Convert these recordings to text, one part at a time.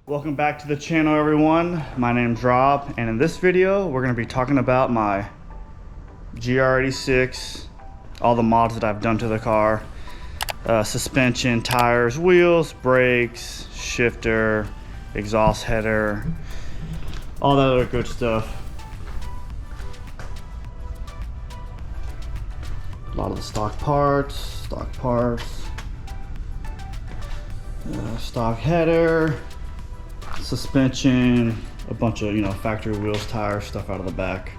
Welcome back to the channel, everyone. My name's Rob, and in this video we're going to be talking about my GR86, all the mods that I've done to the car, suspension, tires, wheels, brakes, shifter, exhaust header, all that other good stuff. A lot of the stock parts, stock header, suspension, a bunch of factory wheels, tires, stuff out of the back.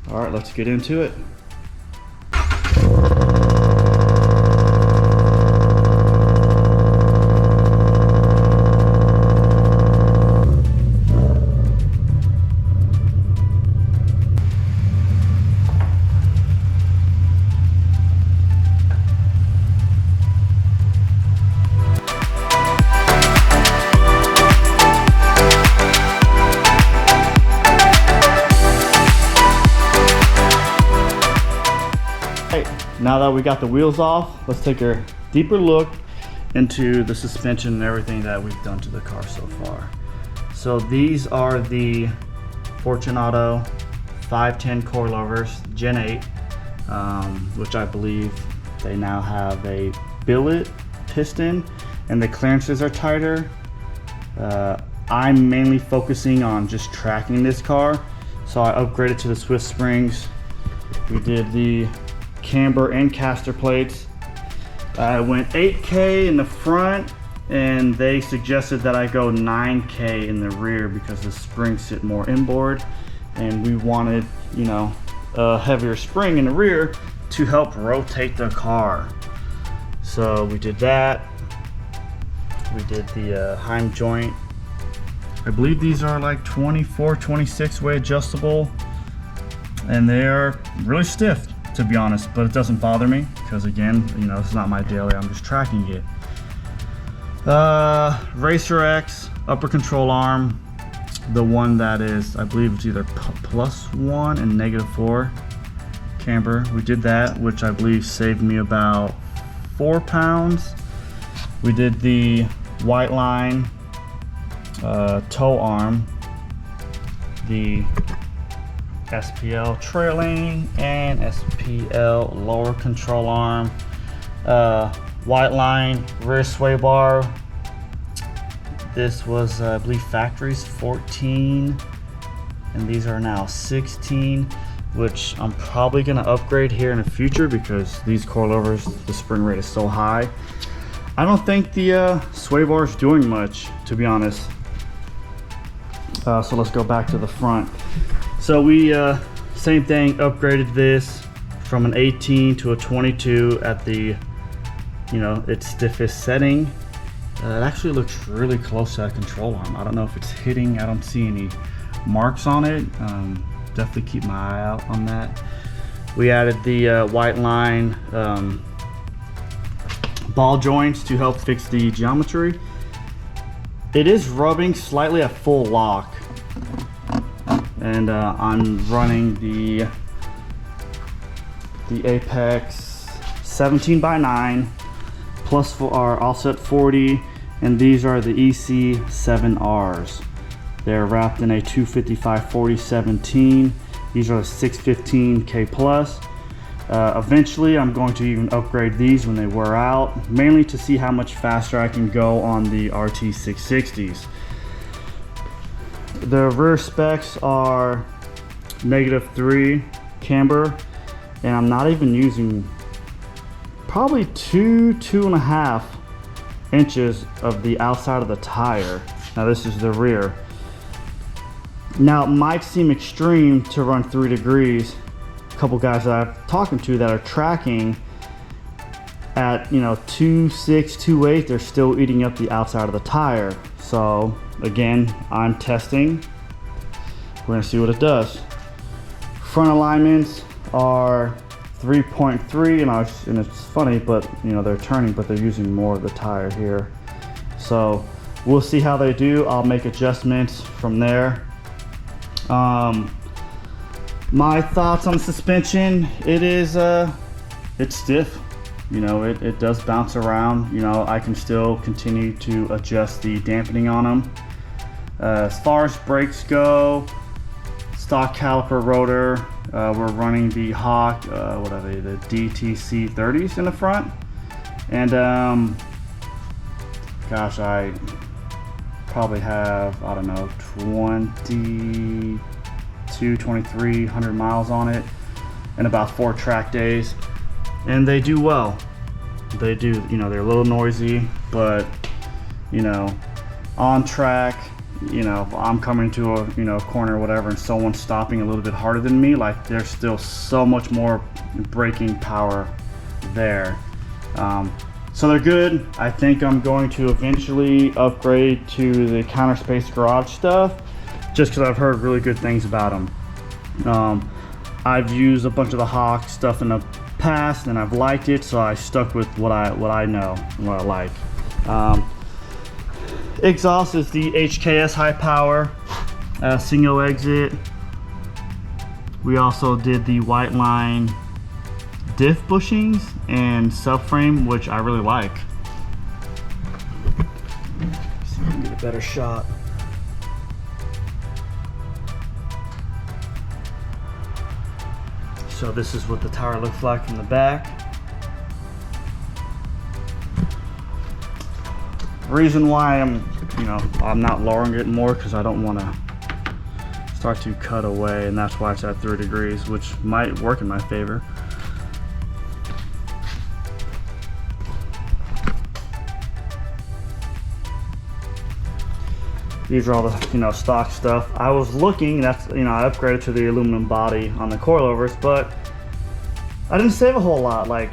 All right, let's get into it. Now that we got the wheels off, let's take a deeper look into the suspension and everything that we've done to the car so far. So these are the Fortunato 510 Coilovers Gen 8, which I believe they now have a billet piston and the clearances are tighter. I'm mainly focusing on just tracking this car, so I upgraded to the Swiss springs. We did the camber and caster plates. I went 8K in the front, and they suggested that I go 9K in the rear because the springs sit more inboard, and we wanted a heavier spring in the rear to help rotate the car. So we did that. We did the Heim joint. I believe these are like 24, 26 way adjustable, and they are really stiff, to be honest, but it doesn't bother me because, again, it's not my daily, I'm just tracking it. Racer X upper control arm, the one that is, I believe it's either +1 and -4 camber. We did that, which I believe saved me about 4 pounds. We did the white line toe arm, the SPL trailing and SPL lower control arm, white line rear sway bar. This was I believe factory's 14 and these are now 16, which I'm probably going to upgrade here in the future because these coilovers, the spring rate is so high. I don't think the sway bar is doing much, to be honest. So let's go back to the front. So we, same thing, upgraded this from an 18 to a 22 at the, its stiffest setting. It actually looks really close to that control arm. I don't know if it's hitting, I don't see any marks on it. Definitely keep my eye out on that. We added the white line ball joints to help fix the geometry. It is rubbing slightly at full lock. And I'm running the Apex 17x9 plus for our offset 40, and these are the EC7Rs. They're wrapped in a 255/40/17. These are 615K plus. Eventually I'm going to even upgrade these when they wear out, mainly to see how much faster I can go on the RT660s. The rear specs are -3 camber, and I'm not even using probably 2.5 inches of the outside of the tire. Now this is the rear. Now it might seem extreme to run 3 degrees. A couple guys that I'm talking to that are tracking at 2.6, 2.8, they're still eating up the outside of the tire. So again, I'm testing. We're gonna see what it does. Front alignments are 3.3, and it's funny, but they're turning, but they're using more of the tire here. So we'll see how they do. I'll make adjustments from there. My thoughts on suspension: it's stiff. You know, it does bounce around. You know, I can still continue to adjust the dampening on them. As far as brakes go, stock caliper rotor, we're running the Hawk, what are they, the DTC 30s in the front. And gosh, I probably have, I don't know, 2,300 miles on it and about 4 track days. And they do well. They do, you know, they're a little noisy, but, you know, on track, you know, if I'm coming to a, you know, corner or whatever and someone's stopping a little bit harder than me, like there's still so much more braking power there. So they're good. I think I'm going to eventually upgrade to the counter space garage stuff just because I've heard really good things about them. I've used a bunch of the Hawk stuff in the past and I've liked it, so I stuck with what I know and what I like. Exhaust is the HKS high power single exit. We also did the white line diff bushings and subframe, which I really like. See if we can get a better shot. So this is what the tire looks like from the back. The reason why I'm not lowering it more because I don't want to start to cut away, and that's why it's at 3 degrees, which might work in my favor. These are all the, you know, stock stuff. I was looking, that's, you know, I upgraded to the aluminum body on the coilovers, but I didn't save a whole lot. Like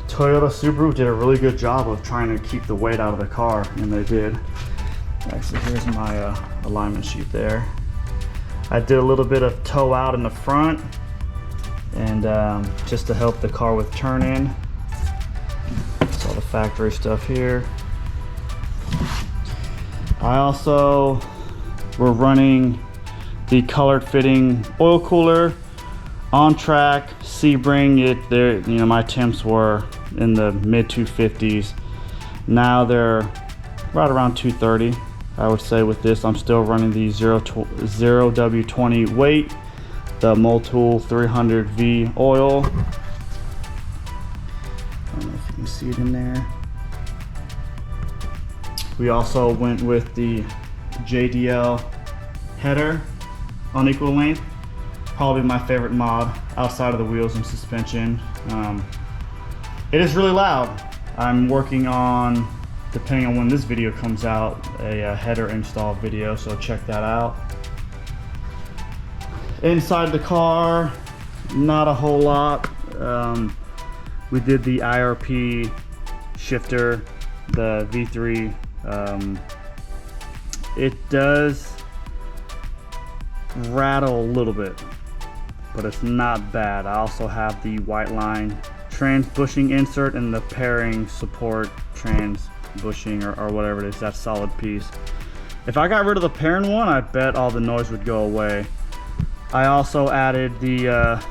Toyota, Subaru did a really good job of trying to keep the weight out of the car, and they did. Actually, here's my alignment sheet there. I did a little bit of toe out in the front, and just to help the car with turn in. That's all the factory stuff here. I also were running the colored fitting oil cooler on track Sebring. You know, my temps were in the mid 250s. Now they're right around 230. I would say with this, I'm still running the 0W20 weight, the Motul 300V oil. I don't know if you can see it in there. We also went with the JDL header on equal length. Probably my favorite mod outside of the wheels and suspension. It is really loud. I'm working on, depending on when this video comes out, a header install video, so check that out. Inside the car, not a whole lot. We did the Irp Shifter, the V3. It does rattle a little bit, but it's not bad. I also have the white line trans bushing insert and the pairing support trans bushing or whatever it is, that solid piece. If I got rid of the pairing one, I bet all the noise would go away. I also added the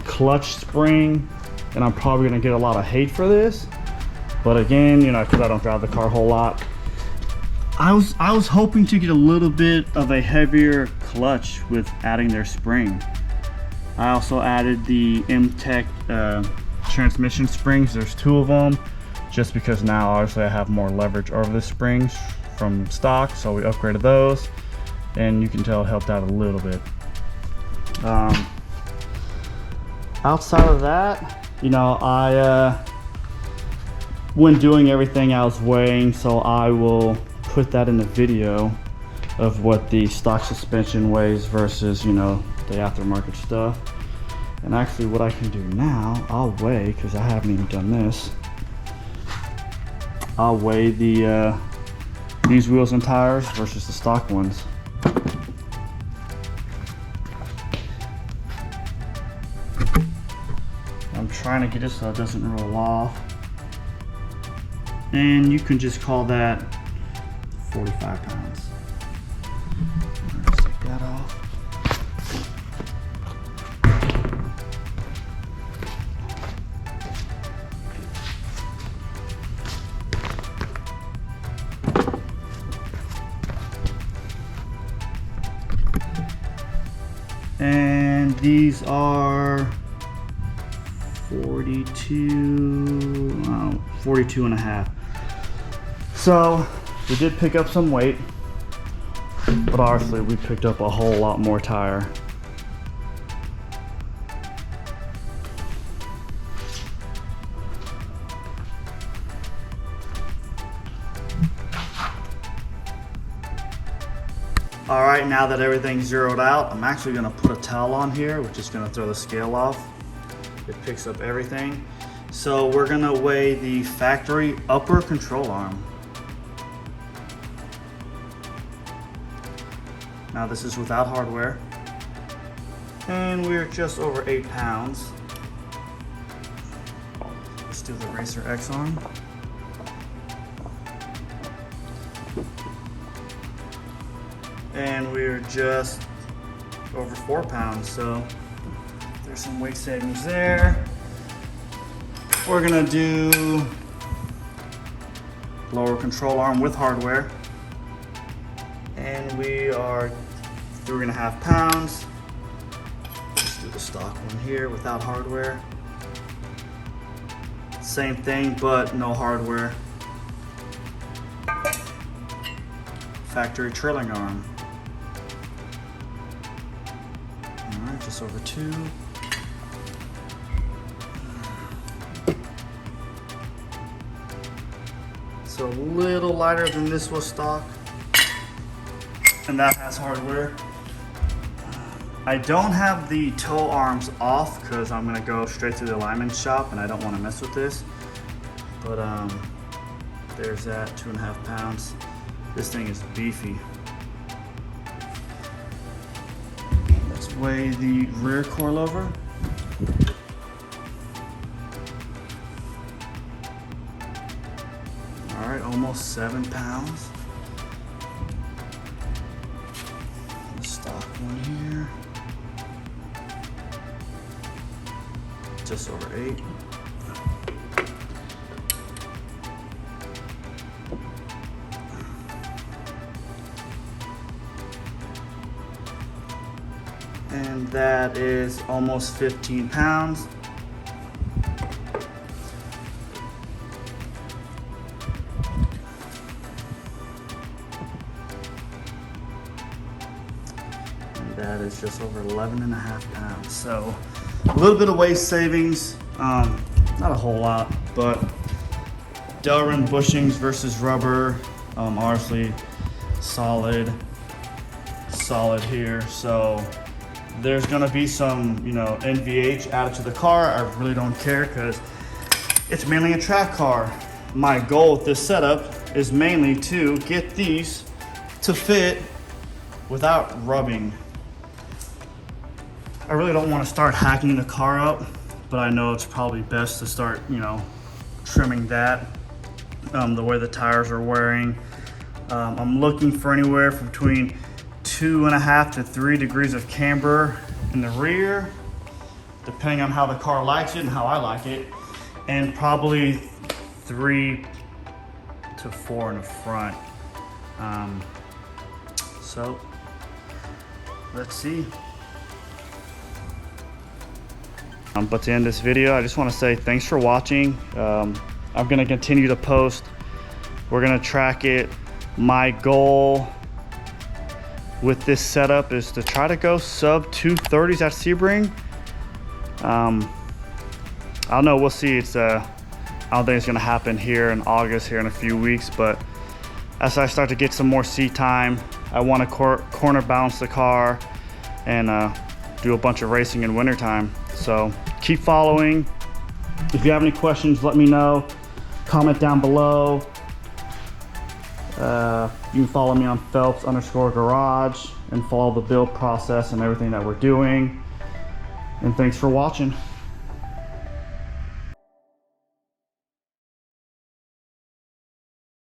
clutch spring, and I'm probably gonna get a lot of hate for this. But again, you know, because I don't drive the car a whole lot, I was hoping to get a little bit of a heavier clutch with adding their spring. I also added the M-Tech transmission springs. There's 2 of them, just because now obviously I have more leverage over the springs from stock, so we upgraded those, and you can tell it helped out a little bit. Outside of that, you know, when doing everything I was weighing, so I will put that in the video of what the stock suspension weighs versus, you know, the aftermarket stuff. And actually what I can do now, I'll weigh, because I haven't even done this, I'll weigh these wheels and tires versus the stock ones. I'm trying to get it so it doesn't roll off. And you can just call that 45 pounds. Let's take that off. And these are 42 and a half. So we did pick up some weight, but obviously we picked up a whole lot more tire. All right, now that everything's zeroed out, I'm actually gonna put a towel on here, which is gonna throw the scale off. It picks up everything. So we're gonna weigh the factory upper control arm. Now this is without hardware. And we're just over 8 pounds. Let's do the Racer X arm. And we're just over 4 pounds, so there's some weight savings there. We're gonna do lower control arm with hardware, and we are 3.5 pounds. Let's do the stock one here without hardware. Same thing, but no hardware. Factory trailing arm. Alright, just over 2. So a little lighter than this was stock. And that has hardware. I don't have the toe arms off because I'm gonna go straight to the alignment shop and I don't want to mess with this. But there's that, 2.5 pounds. This thing is beefy. Let's weigh the rear coilover. All right, almost 7 pounds. The stock one here. Just over 8. And that is almost 15 pounds. And that is just over 11.5 pounds. So a little bit of weight savings, not a whole lot, but Delrin bushings versus rubber, obviously solid here. So there's gonna be some, NVH added to the car. I really don't care because it's mainly a track car. My goal with this setup is mainly to get these to fit without rubbing. I really don't want to start hacking the car up, but I know it's probably best to start, trimming that the way the tires are wearing. I'm looking for anywhere from between 2.5 to 3 degrees of camber in the rear, depending on how the car likes it and how I like it, and probably 3 to 4 in the front. So let's see. But to end this video, I just want to say thanks for watching. I'm going to continue to post. We're going to track it. My goal with this setup is to try to go sub 230s at Sebring. I don't know, we'll see. I don't think it's gonna happen here in August, here in a few weeks, but as I start to get some more seat time, I want to corner balance the car and do a bunch of racing in wintertime. So keep following. If you have any questions, let me know. Comment down below. You can follow me on Phelps_garage and follow the build process and everything that we're doing. And thanks for watching.